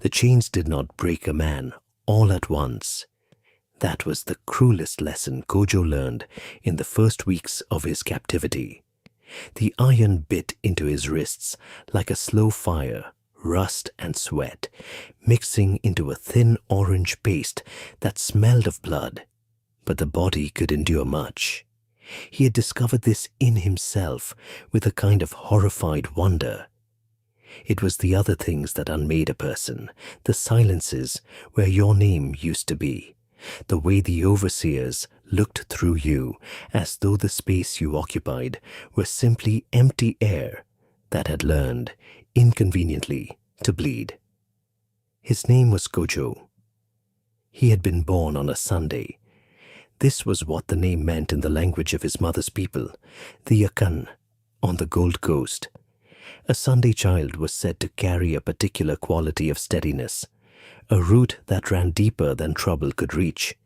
The chains did not break a man all at once. That was the cruelest lesson Kojo learned in the first weeks of his captivity. The iron bit into his wrists like a slow fire, rust and sweat, mixing into a thin orange paste that smelled of blood. But the body could endure much. He had discovered this in himself with a kind of horrified wonder. It was the other things that unmade a person, the silences where your name used to be, the way the overseers looked through you as though the space you occupied were simply empty air that had learned, inconveniently, to bleed. His name was Kojo. He had been born on a Sunday. This was what the name meant in the language of his mother's people, the Yakan, on the Gold Coast. A Sunday child was said to carry a particular quality of steadiness, a root that ran deeper than trouble could reach.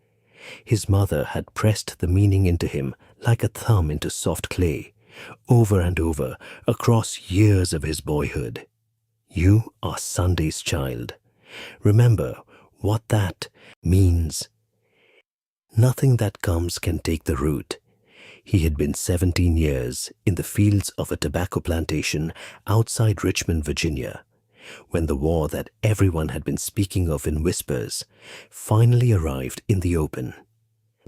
His mother had pressed the meaning into him like a thumb into soft clay, over and over, across years of his boyhood. You are Sunday's child. Remember what that means. Nothing that comes can take the root. He had been 17 years in the fields of a tobacco plantation outside Richmond, Virginia, when the war that everyone had been speaking of in whispers finally arrived in the open.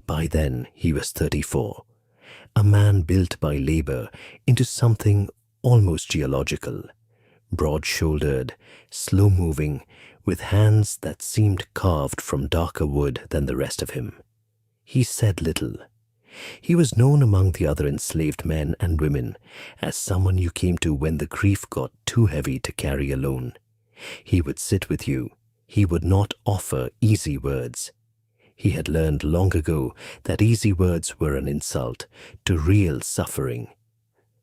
By then he was 34, a man built by labor into something almost geological, broad-shouldered, slow-moving, with hands that seemed carved from darker wood than the rest of him. He said little. He was known among the other enslaved men and women as someone you came to when the grief got too heavy to carry alone. He would sit with you. He would not offer easy words. He had learned long ago that easy words were an insult to real suffering.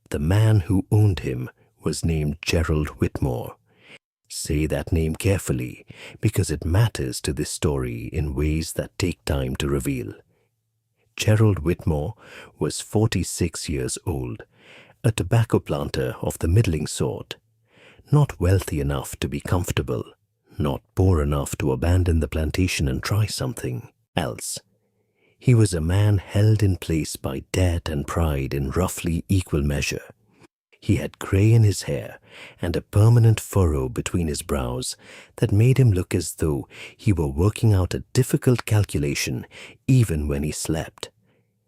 The man who owned him was named Gerald Whitmore. Say that name carefully, because it matters to this story in ways that take time to reveal. Gerald Whitmore was 46 years old, a tobacco planter of the middling sort, not wealthy enough to be comfortable, not poor enough to abandon the plantation and try something else. He was a man held in place by debt and pride in roughly equal measure. He had gray in his hair and a permanent furrow between his brows that made him look as though he were working out a difficult calculation even when he slept.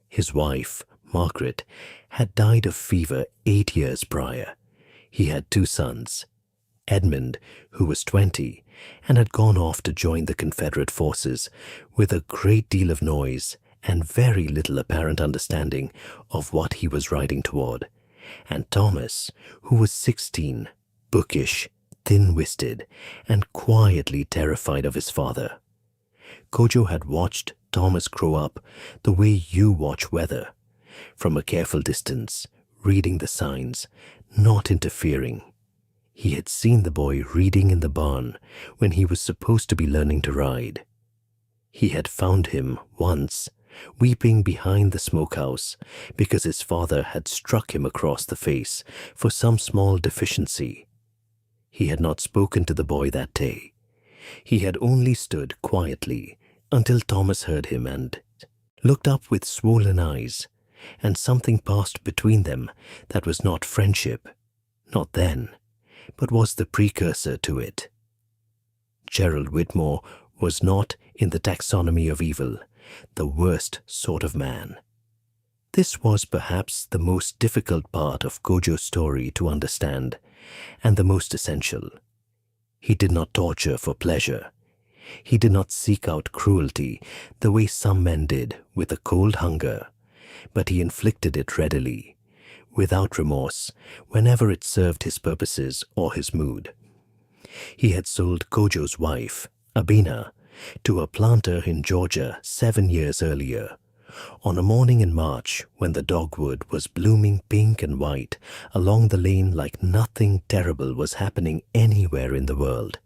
His wife, Margaret, had died of fever 8 years prior. He had 2 sons, Edmund, who was 20, and had gone off to join the Confederate forces with a great deal of noise and very little apparent understanding of what he was riding toward, and Thomas, who was 16, bookish, thin-wisted, and quietly terrified of his father. Kojo had watched Thomas grow up the way you watch weather, from a careful distance, reading the signs, not interfering. He had seen the boy reading in the barn when he was supposed to be learning to ride. He had found him once, weeping behind the smokehouse because his father had struck him across the face for some small deficiency. He had not spoken to the boy that day. He had only stood quietly until Thomas heard him and looked up with swollen eyes, and something passed between them that was not friendship, not then, but was the precursor to it. Gerald Whitmore was not in the taxonomy of evil, the worst sort of man. This was perhaps the most difficult part of Kojo's story to understand, and the most essential. He did not torture for pleasure. He did not seek out cruelty the way some men did with a cold hunger, but he inflicted it readily, without remorse, whenever it served his purposes or his mood. He had sold Kojo's wife, Abina, to a planter in Georgia 7 years earlier, on a morning in March when the dogwood was blooming pink and white along the lane like nothing terrible was happening anywhere in the world.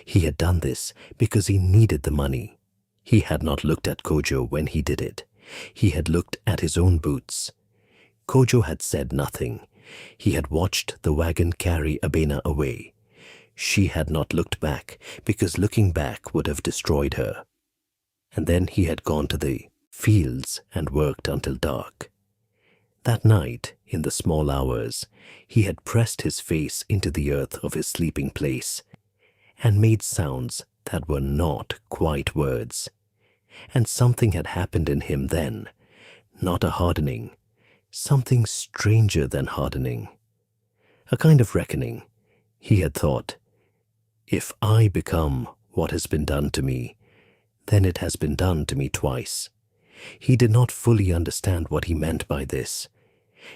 He had done this because he needed the money. He had not looked at Kojo when he did it. He had looked at his own boots. Kojo had said nothing. He had watched the wagon carry Abena away. She had not looked back, because looking back would have destroyed her. And then he had gone to the fields and worked until dark. That night, in the small hours, he had pressed his face into the earth of his sleeping place and made sounds that were not quite words. And something had happened in him then, not a hardening, something stranger than hardening. A kind of reckoning. He had thought, if I become what has been done to me, then it has been done to me twice. He did not fully understand what he meant by this.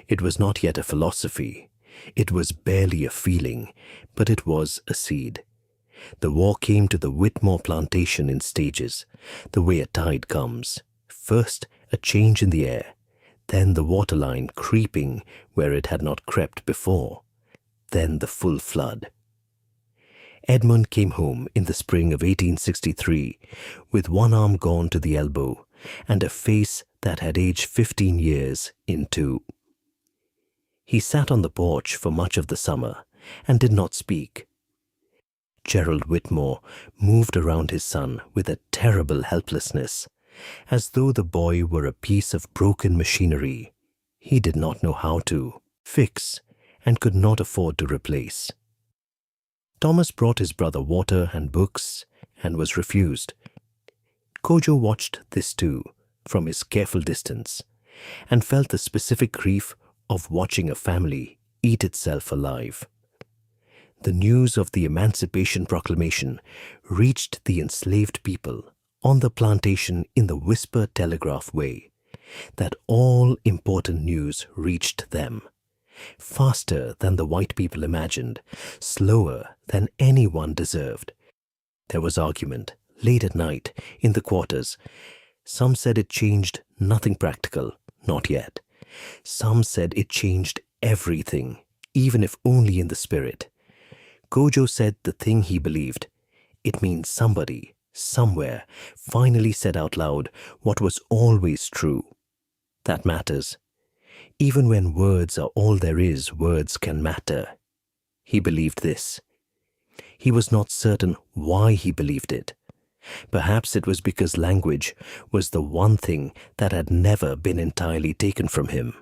It was not yet a philosophy. It was barely a feeling, but it was a seed. The war came to the Whitmore plantation in stages, the way a tide comes. First, a change in the air, then the waterline creeping where it had not crept before, then the full flood. Edmund came home in the spring of 1863 with one arm gone to the elbow and a face that had aged 15 years into. He sat on the porch for much of the summer and did not speak. Gerald Whitmore moved around his son with a terrible helplessness, as though the boy were a piece of broken machinery he did not know how to fix and could not afford to replace. Thomas brought his brother water and books and was refused. Kojo watched this too, from his careful distance, and felt the specific grief of watching a family eat itself alive. The news of the Emancipation Proclamation reached the enslaved people on the plantation in the whisper telegraph way, that all important news reached them. Faster than the white people imagined, slower than anyone deserved. There was argument, late at night, in the quarters. Some said it changed nothing practical, not yet. Some said it changed everything, even if only in the spirit. Kojo said the thing he believed. It means somebody, somewhere, finally said out loud what was always true. That matters. Even when words are all there is, words can matter. He believed this. He was not certain why he believed it. Perhaps it was because language was the one thing that had never been entirely taken from him.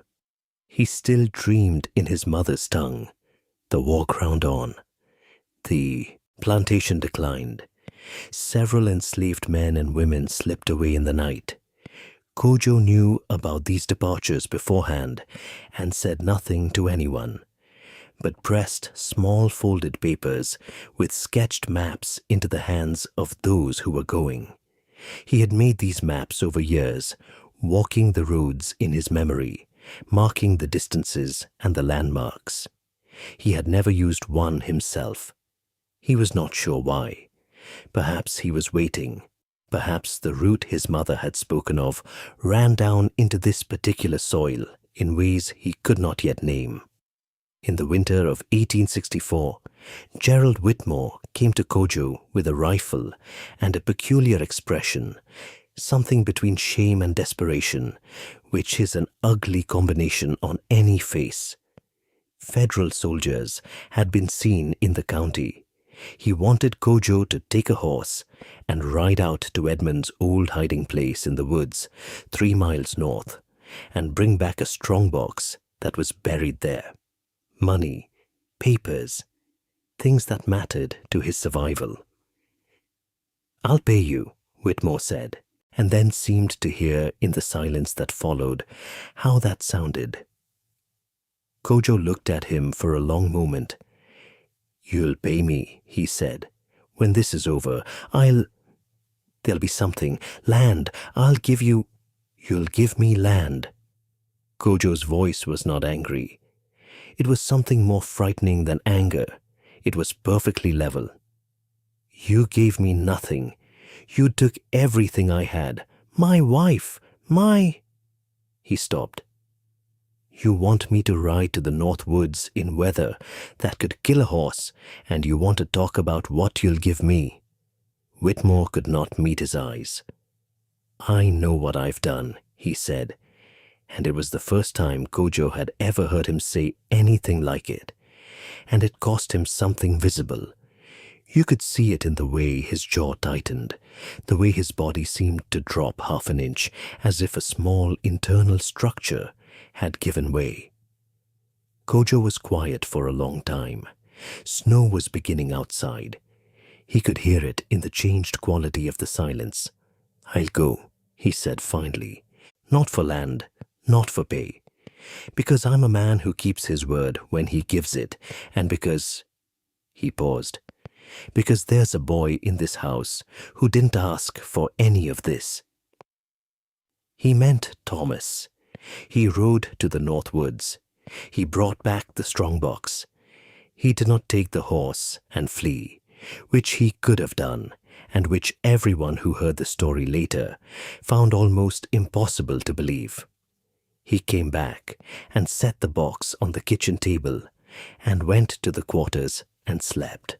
He still dreamed in his mother's tongue. The war ground on. The plantation declined. Several enslaved men and women slipped away in the night. Kojo knew about these departures beforehand and said nothing to anyone, but pressed small folded papers with sketched maps into the hands of those who were going. He had made these maps over years, walking the roads in his memory, marking the distances and the landmarks. He had never used one himself. He was not sure why. Perhaps he was waiting. Perhaps the route his mother had spoken of ran down into this particular soil in ways he could not yet name. In the winter of 1864, Gerald Whitmore came to Kojo with a rifle and a peculiar expression, something between shame and desperation, which is an ugly combination on any face. Federal soldiers had been seen in the county. He wanted Kojo to take a horse and ride out to Edmund's old hiding place in the woods 3 miles north and bring back a strongbox that was buried there. Money, papers, things that mattered to his survival. "I'll pay you," Whitmore said, and then seemed to hear in the silence that followed how that sounded. Kojo looked at him for a long moment. "You'll pay me," he said. "When this is over, there'll be something. Land. I'll give you. You'll give me land." Kojo's voice was not angry. It was something more frightening than anger. It was perfectly level. "You gave me nothing. You took everything I had. My wife. He stopped. "You want me to ride to the North Woods in weather that could kill a horse, and you want to talk about what you'll give me." Whitmore could not meet his eyes. "I know what I've done," he said, and it was the first time Kojo had ever heard him say anything like it, and it cost him something visible. You could see it in the way his jaw tightened, the way his body seemed to drop half an inch, as if a small internal structure had given way. Kojo was quiet for a long time. Snow was beginning outside. He could hear it in the changed quality of the silence. "I'll go," he said finally. "Not for land, not for pay. Because I'm a man who keeps his word when he gives it, and because—" He paused. "Because there's a boy in this house who didn't ask for any of this." He meant Thomas. He rode to the North Woods. He brought back the strongbox. He did not take the horse and flee, which he could have done, and which everyone who heard the story later found almost impossible to believe. He came back and set the box on the kitchen table and went to the quarters and slept.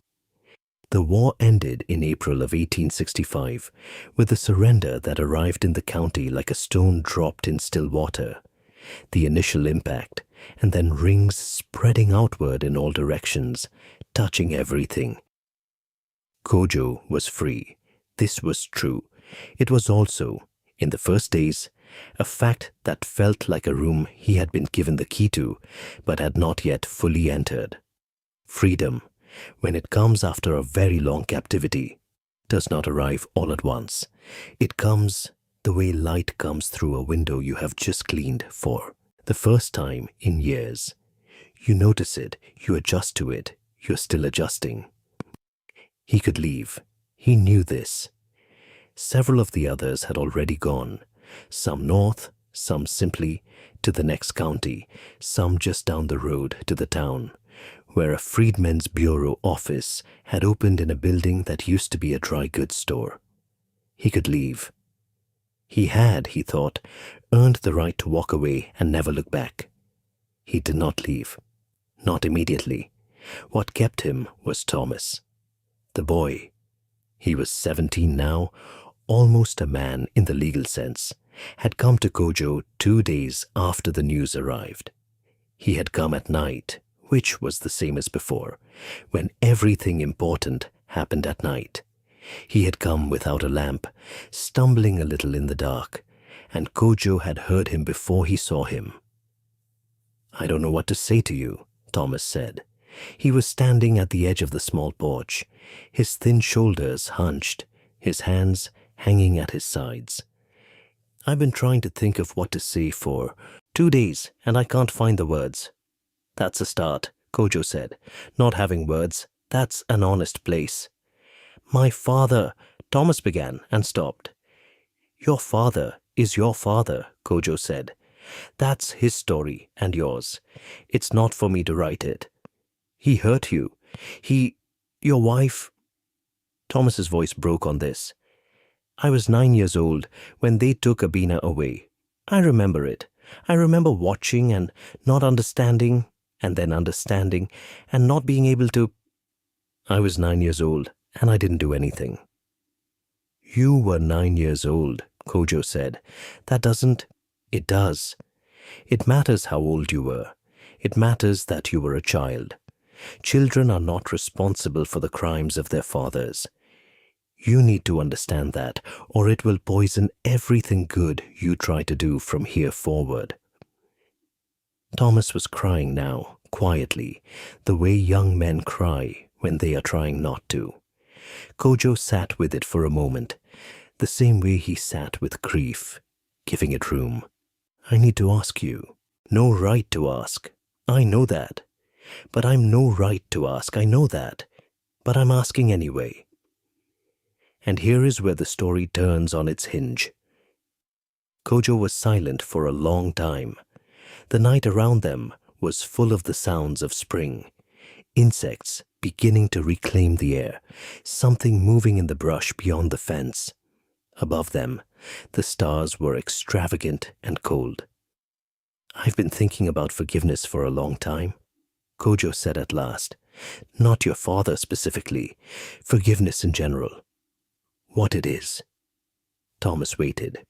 The war ended in April of 1865 with a surrender that arrived in the county like a stone dropped in still water. The initial impact, and then rings spreading outward in all directions, touching everything. Kojo was free. This was true. It was also, in the first days, a fact that felt like a room he had been given the key to, but had not yet fully entered. Freedom, when it comes after a very long captivity, does not arrive all at once. It comes the way light comes through a window you have just cleaned for the first time in years. You notice it, you adjust to it, you're still adjusting. He could leave. He knew this. Several of the others had already gone, some north, some simply to the next county, some just down the road to the town, where a Freedmen's Bureau office had opened in a building that used to be a dry goods store. He could leave. He had, he thought, earned the right to walk away and never look back. He did not leave. Not immediately. What kept him was Thomas. The boy. He was 17 now, almost a man in the legal sense, had come to Kojo 2 days after the news arrived. He had come at night, which was the same as before, when everything important happened at night. He had come without a lamp, stumbling a little in the dark, and Kojo had heard him before he saw him. "I don't know what to say to you," Thomas said. He was standing at the edge of the small porch, his thin shoulders hunched, his hands hanging at his sides. "I've been trying to think of what to say for 2 days, and I can't find the words." "That's a start," Kojo said. "Not having words, that's an honest place." "My father," Thomas began and stopped. "Your father is your father," Kojo said. "That's his story and yours. It's not for me to write it. He hurt you. Your wife—" Thomas's voice broke on this. "I was 9 years old when they took Abina away. I remember it. I remember watching and not understanding, and then understanding, and not being able to—" "I was 9 years old, and I didn't do anything." "You were 9 years old," Kojo said. "That doesn't—" "It does. It matters how old you were. It matters that you were a child. Children are not responsible for the crimes of their fathers. You need to understand that, or it will poison everything good you try to do from here forward." Thomas was crying now, quietly, the way young men cry when they are trying not to. Kojo sat with it for a moment, the same way he sat with grief, giving it room. "I need to ask you. No right to ask. I know that. But I'm no right to ask, I know that. But I'm asking anyway." And here is where the story turns on its hinge. Kojo was silent for a long time. The night around them was full of the sounds of spring. Insects beginning to reclaim the air, something moving in the brush beyond the fence. Above them, the stars were extravagant and cold. "I've been thinking about forgiveness for a long time," Kojo said at last. "Not your father specifically, forgiveness in general. What it is." Thomas waited.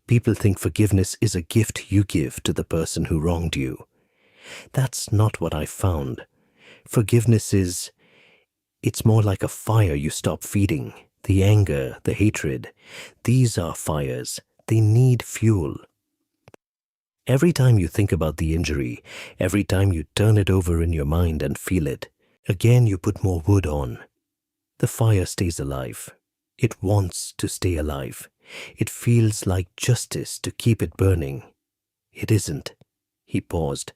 "People think forgiveness is a gift you give to the person who wronged you. That's not what I found. Forgiveness is It's more like a fire you stop feeding. The anger, the hatred, these are fires. They need fuel. Every time you think about the injury, every time you turn it over in your mind and feel it, again you put more wood on. The fire stays alive. It wants to stay alive. It feels like justice to keep it burning. It isn't. He paused.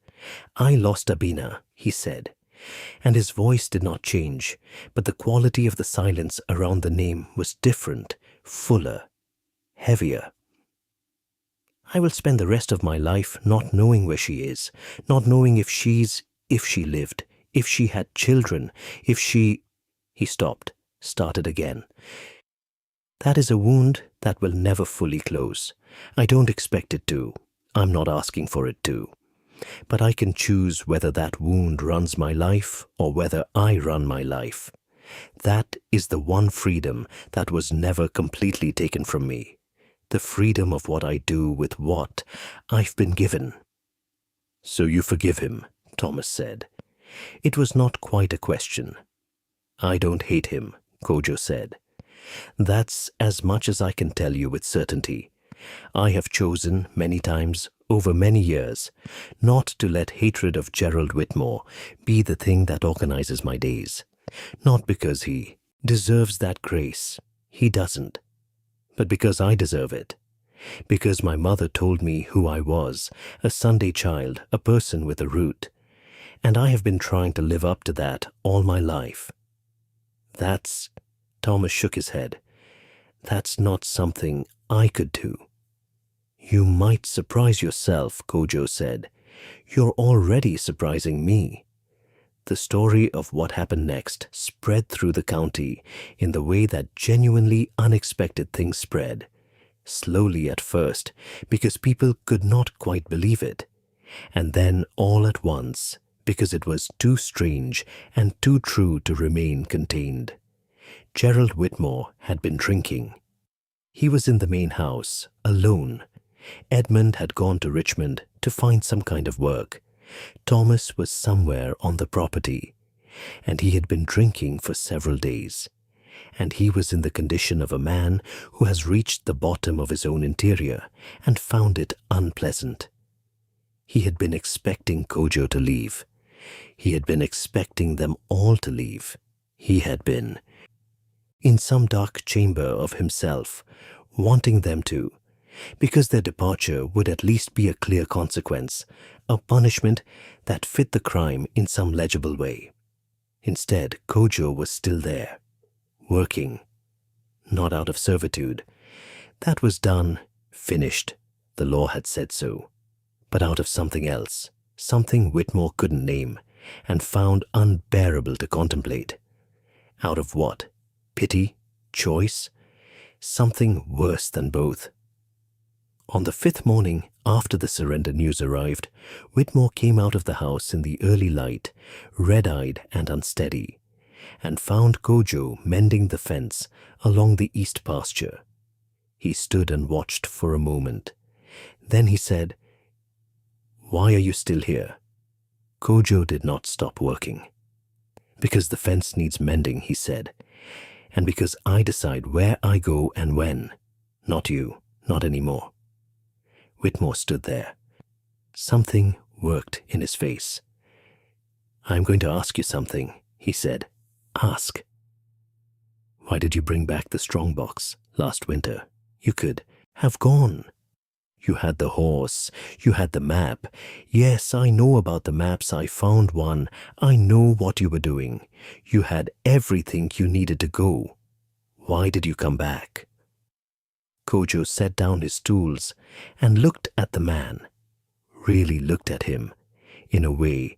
I lost Abina, he said. And his voice did not change, but the quality of the silence around the name was different, fuller, heavier. I will spend the rest of my life not knowing where she is, not knowing if she lived, if she had children, if she... He stopped, started again. That is a wound that will never fully close. I don't expect it to. I'm not asking for it to. But I can choose whether that wound runs my life or whether I run my life. That is the one freedom that was never completely taken from me. The freedom of what I do with what I've been given. So you forgive him, Thomas said. It was not quite a question. I don't hate him, Kojo said. That's as much as I can tell you with certainty. I have chosen many times, over many years, not to let hatred of Gerald Whitmore be the thing that organizes my days. Not because he deserves that grace. He doesn't. But because I deserve it. Because my mother told me who I was, a Sunday child, a person with a root. And I have been trying to live up to that all my life. That's... Thomas shook his head. That's not something I could do. You might surprise yourself, Kojo said. You're already surprising me. The story of what happened next spread through the county in the way that genuinely unexpected things spread. Slowly at first, because people could not quite believe it. And then all at once, because it was too strange and too true to remain contained. Gerald Whitmore had been drinking. He was in the main house, alone. Edmund had gone to Richmond to find some kind of work. Thomas was somewhere on the property, and he had been drinking for several days. And he was in the condition of a man who has reached the bottom of his own interior and found it unpleasant. He had been expecting Kojo to leave. He had been expecting them all to leave. He had been in some dark chamber of himself, wanting them to, because their departure would at least be a clear consequence, a punishment that fit the crime in some legible way. Instead, Kojo was still there, working, not out of servitude. That was done, finished, the law had said so, but out of something else, something Whitmore couldn't name, and found unbearable to contemplate. Out of what? Pity? Choice? Something worse than both. On the 5th morning after the surrender news arrived, Whitmore came out of the house in the early light, red-eyed and unsteady, and found Kojo mending the fence along the east pasture. He stood and watched for a moment. Then he said, "Why are you still here?" Kojo did not stop working. "Because the fence needs mending," he said, "and because I decide where I go and when. Not you, not anymore." Whitmore stood there. Something worked in his face. "I'm going to ask you something," he said. "Ask." "Why did you bring back the strongbox last winter? You could have gone. You had the horse, you had the map. Yes, I know about the maps. I found one. I know what you were doing. You had everything you needed to go. Why did you come back?" Kojo set down his tools and looked at the man, really looked at him, in a way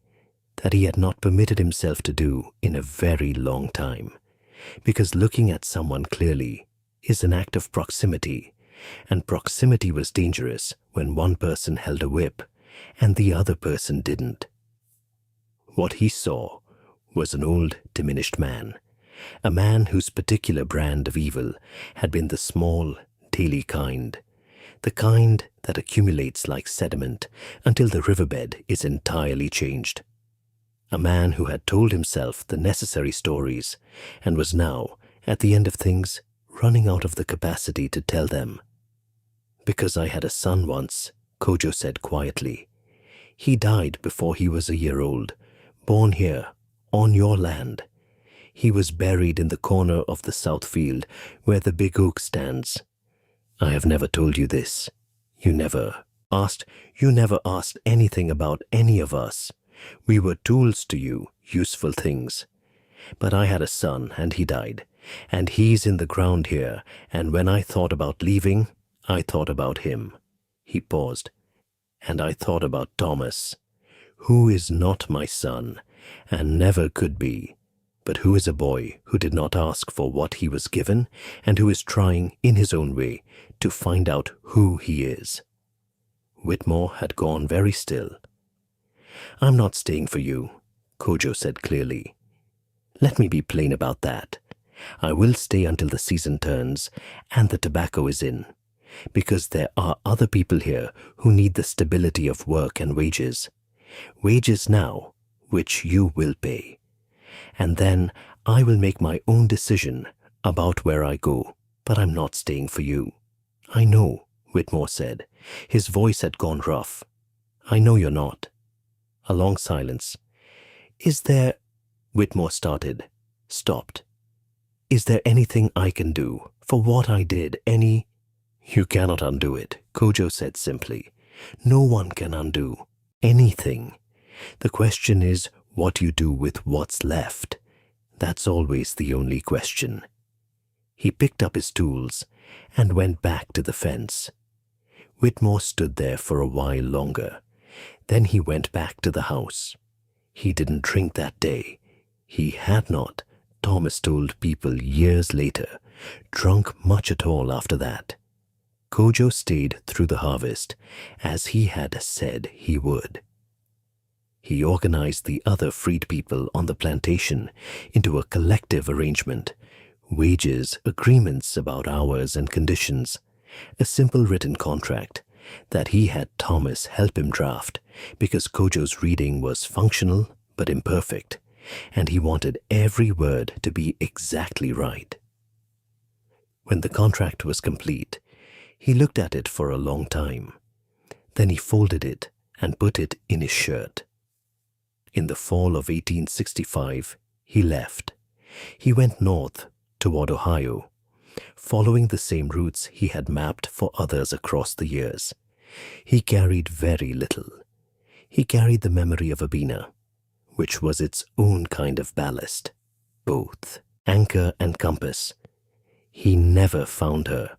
that he had not permitted himself to do in a very long time, because looking at someone clearly is an act of proximity, and proximity was dangerous when one person held a whip and the other person didn't. What he saw was an old, diminished man, a man whose particular brand of evil had been the small, daily kind, the kind that accumulates like sediment until the riverbed is entirely changed. a man who had told himself the necessary stories and was now, at the end of things, running out of the capacity to tell them. "Because I had a son once," Kojo said quietly. "He died before he was a year old, born here, on your land. He was buried in the corner of the south field where the big oak stands. I have never told you this. You never asked anything about any of us. We were tools to you, useful things. But I had a son and he died, and he's in the ground here, and when I thought about leaving, I thought about him." He paused. "And I thought about Thomas, who is not my son, and never could be, but who is a boy who did not ask for what he was given, and who is trying, in his own way, to find out who he is." Whitmore had gone very still. "I'm not staying for you," Kojo said clearly. "Let me be plain about that. I will stay until the season turns and the tobacco is in, because there are other people here who need the stability of work and wages. Wages now, which you will pay. And then I will make my own decision about where I go, but I'm not staying for you." "I know," Whitmore said. His voice had gone rough. "I know you're not." A long silence. "Is there—" Whitmore started, stopped. "Is there anything I can do for what I did? Any—" "You cannot undo it," Kojo said simply. "No one can undo anything. The question is what you do with what's left. That's always the only question." He picked up his tools and went back to the fence. Whitmore stood there for a while longer. Then he went back to the house. He didn't drink that day. He had not, Thomas told people years later, drunk much at all after that. Kojo stayed through the harvest, as he had said he would. He organized the other freed people on the plantation into a collective arrangement, wages, agreements about hours and conditions, a simple written contract that he had Thomas help him draft because Kojo's reading was functional but imperfect, and he wanted every word to be exactly right. When the contract was complete, he looked at it for a long time. Then he folded it and put it in his shirt. In the fall of 1865, he left. He went north toward Ohio, following the same routes he had mapped for others across the years. He carried very little. He carried the memory of Abina, which was its own kind of ballast, both anchor and compass. He never found her.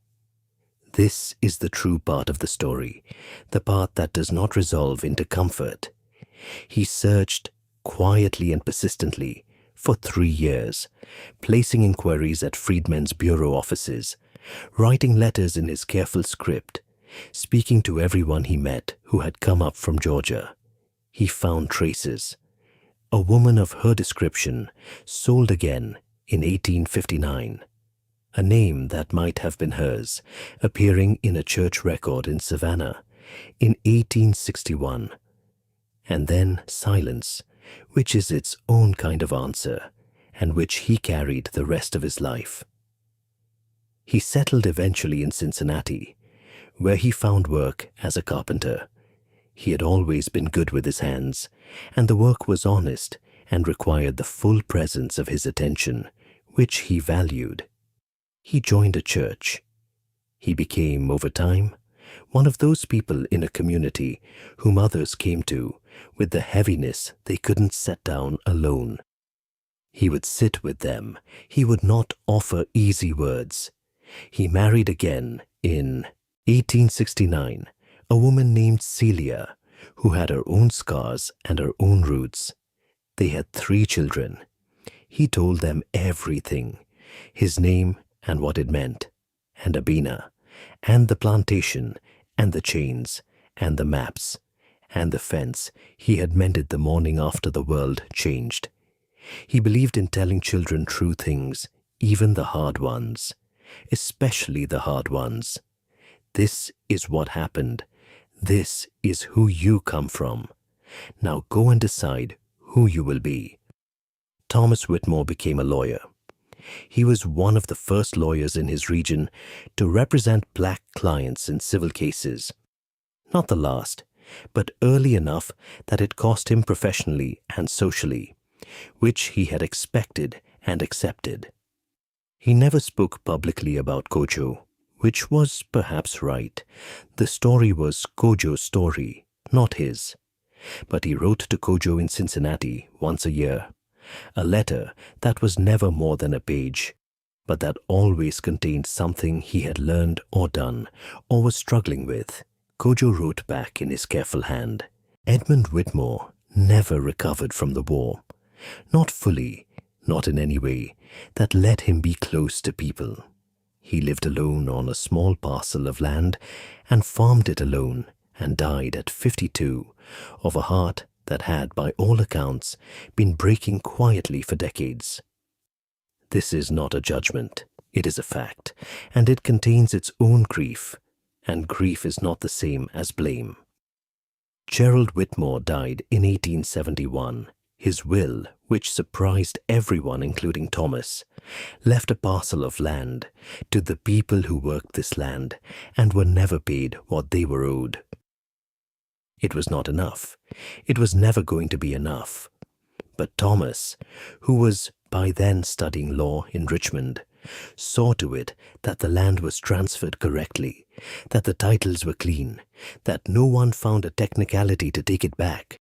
This is the true part of the story, the part that does not resolve into comfort. He searched quietly and persistently for 3 years, placing inquiries at Freedmen's Bureau offices, writing letters in his careful script, speaking to everyone he met who had come up from Georgia. He found traces. A woman of her description sold again in 1859, a name that might have been hers, appearing in a church record in Savannah in 1861. And then silence, which is its own kind of answer, and which he carried the rest of his life. He settled eventually in Cincinnati, where he found work as a carpenter. He had always been good with his hands, and the work was honest and required the full presence of his attention, which he valued. He joined a church. He became, over time, one of those people in a community whom others came to with the heaviness they couldn't set down alone. He would sit with them. He would not offer easy words. He married again in 1869, a woman named Celia, who had her own scars and her own roots. They had 3 children. He told them everything, his name and what it meant, and Abina, and the plantation, and the chains, and the maps, and the fence he had mended the morning after the world changed. He believed in telling children true things, even the hard ones, especially the hard ones. This is what happened. This is who you come from. Now go and decide who you will be. Thomas Whitmore became a lawyer. He was one of the first lawyers in his region to represent black clients in civil cases. Not the last, but early enough that it cost him professionally and socially, which he had expected and accepted. He never spoke publicly about Kojo, which was perhaps right. The story was Kojo's story, not his. But he wrote to Kojo in Cincinnati once a year, a letter that was never more than a page, but that always contained something he had learned or done or was struggling with. Kojo wrote back in his careful hand. Edmund Whitmore never recovered from the war. Not fully, not in any way that let him be close to people. He lived alone on a small parcel of land and farmed it alone, and died at 52 of a heart that had, by all accounts, been breaking quietly for decades. This is not a judgment, it is a fact, and it contains its own grief, and grief is not the same as blame. Gerald Whitmore died in 1871. His will, which surprised everyone including Thomas, left a parcel of land to the people who worked this land and were never paid what they were owed. It was not enough. It was never going to be enough. But Thomas, who was by then studying law in Richmond, saw to it that the land was transferred correctly, that the titles were clean, that no one found a technicality to take it back.